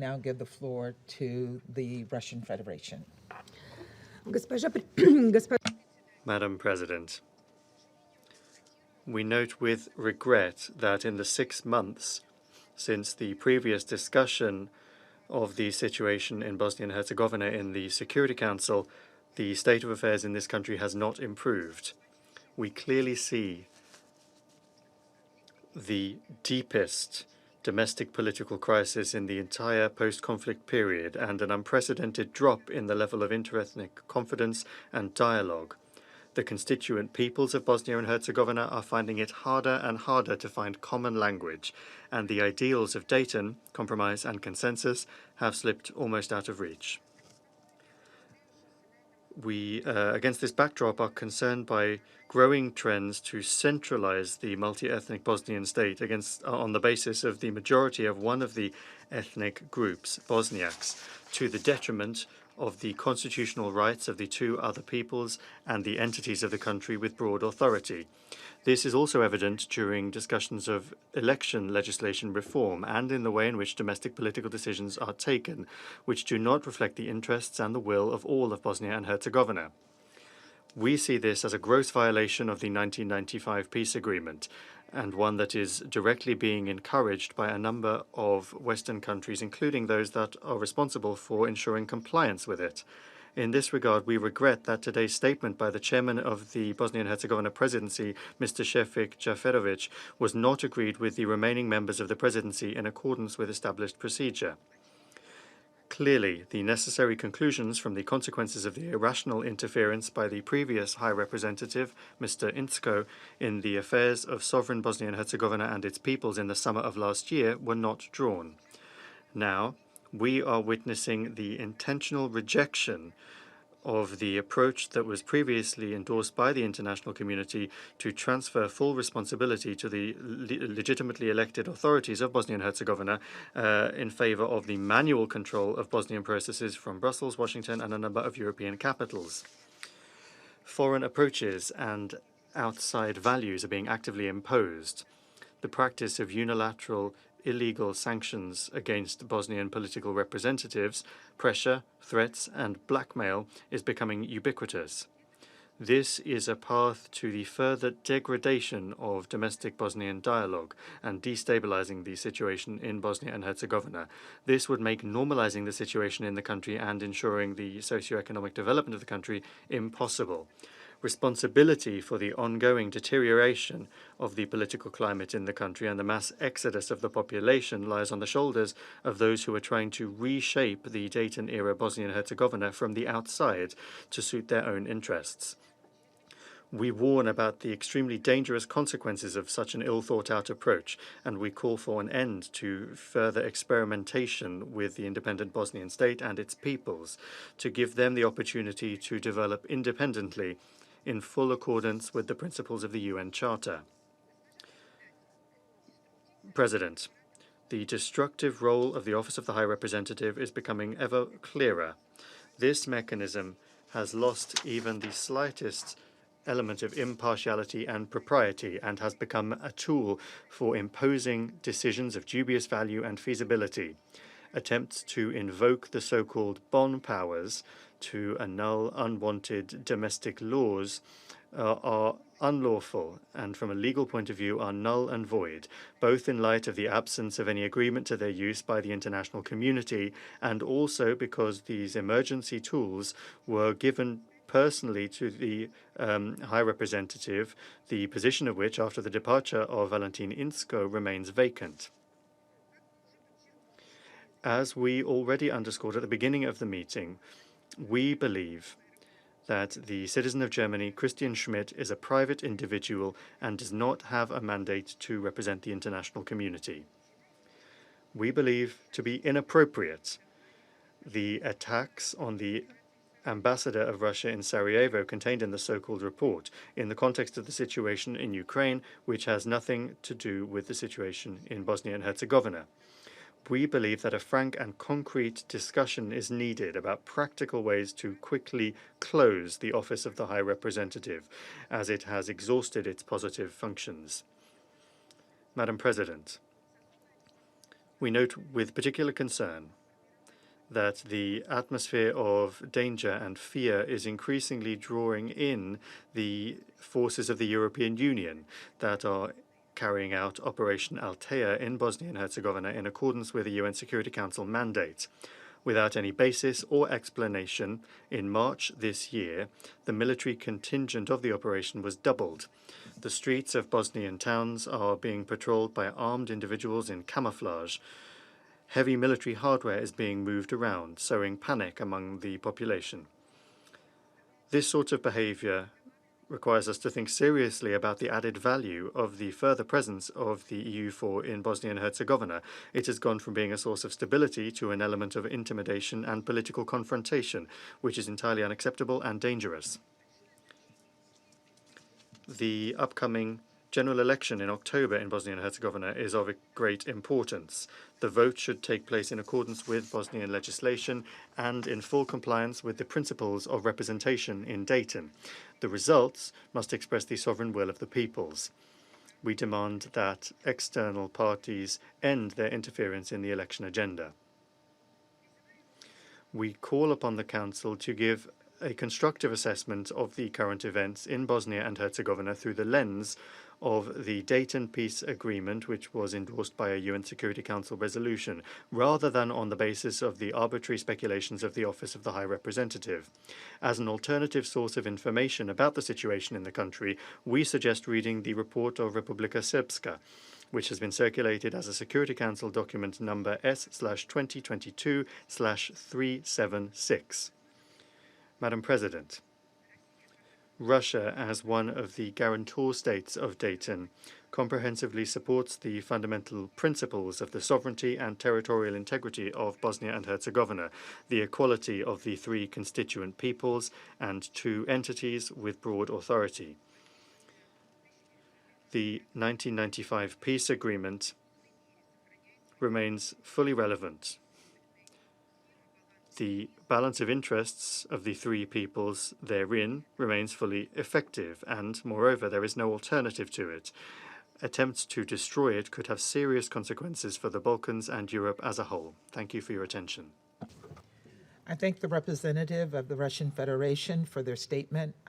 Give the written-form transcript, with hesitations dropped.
Now give the floor to the Russian Federation. Madam President, we note with regret that in the 6 months since the previous discussion of the situation in Bosnia and Herzegovina in the Security Council, the state of affairs in this country has not improved. We clearly see the deepest domestic political crisis in the entire post-conflict period and an unprecedented drop in the level of interethnic confidence and dialogue. The constituent peoples of Bosnia and Herzegovina are finding it harder and harder to find common language, and the ideals of Dayton, compromise and consensus have slipped almost out of reach. We, against this backdrop, are concerned by growing trends to centralize the multi-ethnic Bosnian state on the basis of the majority of one of the ethnic groups, Bosniaks, to the detriment of the constitutional rights of the two other peoples and the entities of the country with broad authority. This is also evident during discussions of election legislation reform and in the way in which domestic political decisions are taken, which do not reflect the interests and the will of all of Bosnia and Herzegovina. We see this as a gross violation of the 1995 peace agreement, and one that is directly being encouraged by a number of Western countries, including those that are responsible for ensuring compliance with it. In this regard, we regret that today's statement by the chairman of the Bosnia and Herzegovina presidency, Mr. Šefik Džaferović, was not agreed with the remaining members of the presidency in accordance with established procedure. Clearly, the necessary conclusions from the consequences of the irrational interference by the previous High Representative, Mr. Inzko, in the affairs of sovereign Bosnia and Herzegovina and its peoples in the summer of last year were not drawn. Now, we are witnessing the intentional rejection of the approach that was previously endorsed by the international community to transfer full responsibility to the legitimately elected authorities of Bosnia and Herzegovina in favor of the manual control of Bosnian processes from Brussels, Washington, and a number of European capitals. Foreign approaches and outside values are being actively imposed. The practice of unilateral illegal sanctions against Bosnian political representatives, pressure, threats, and blackmail is becoming ubiquitous. This is a path to the further degradation of domestic Bosnian dialogue and destabilizing the situation in Bosnia and Herzegovina. This would make normalizing the situation in the country and ensuring the socio-economic development of the country impossible. Responsibility for the ongoing deterioration of the political climate in the country and the mass exodus of the population lies on the shoulders of those who are trying to reshape the Dayton-era Bosnia and Herzegovina from the outside to suit their own interests. We warn about the extremely dangerous consequences of such an ill-thought-out approach, and we call for an end to further experimentation with the independent Bosnian state and its peoples, to give them the opportunity to develop independently in full accordance with the principles of the UN Charter. President, the destructive role of the Office of the High Representative is becoming ever clearer. This mechanism has lost even the slightest element of impartiality and propriety and has become a tool for imposing decisions of dubious value and feasibility. Attempts to invoke the so-called Bonn powers to annul unwanted domestic laws are unlawful and from a legal point of view are null and void, both in light of the absence of any agreement to their use by the international community and also because these emergency tools were given personally to the High Representative, the position of which, after the departure of Valentin Inzko, remains vacant. As we already underscored at the beginning of the meeting, we believe that the citizen of Germany, Christian Schmidt, is a private individual and does not have a mandate to represent the international community. We believe to be inappropriate the attacks on the ambassador of Russia in Sarajevo contained in the so-called report in the context of the situation in Ukraine, which has nothing to do with the situation in Bosnia and Herzegovina. We believe that a frank and concrete discussion is needed about practical ways to quickly close the Office of the High Representative, as it has exhausted its positive functions. Madam President, we note with particular concern that the atmosphere of danger and fear is increasingly drawing in the forces of the European Union that are carrying out Operation Althea in Bosnia and Herzegovina in accordance with the UN Security Council mandate. Without any basis or explanation, in March this year, the military contingent of the operation was doubled. The streets of Bosnian towns are being patrolled by armed individuals in camouflage. Heavy military hardware is being moved around, sowing panic among the population. This sort of behavior requires us to think seriously about the added value of the further presence of the EU4 in Bosnia and Herzegovina. It has gone from being a source of stability to an element of intimidation and political confrontation, which is entirely unacceptable and dangerous. The upcoming general election in October in Bosnia and Herzegovina is of great importance. The vote should take place in accordance with Bosnian legislation and in full compliance with the principles of representation in Dayton. The results must express the sovereign will of the peoples. We demand that external parties end their interference in the election agenda. We call upon the Council to give a constructive assessment of the current events in Bosnia and Herzegovina through the lens of the Dayton Peace Agreement, which was endorsed by a UN Security Council resolution, rather than on the basis of the arbitrary speculations of the Office of the High Representative. As an alternative source of information about the situation in the country, we suggest reading the report of Republika Srpska, which has been circulated as a Security Council document number S/2022/376. Madam President, Russia, as one of the guarantor states of Dayton, comprehensively supports the fundamental principles of the sovereignty and territorial integrity of Bosnia and Herzegovina, the equality of the three constituent peoples and two entities with broad authority. The 1995 peace agreement remains fully relevant. The balance of interests of the three peoples therein remains fully effective, and moreover, there is no alternative to it. Attempts to destroy it could have serious consequences for the Balkans and Europe as a whole. Thank you for your attention. I thank the representative of the Russian Federation for their statement.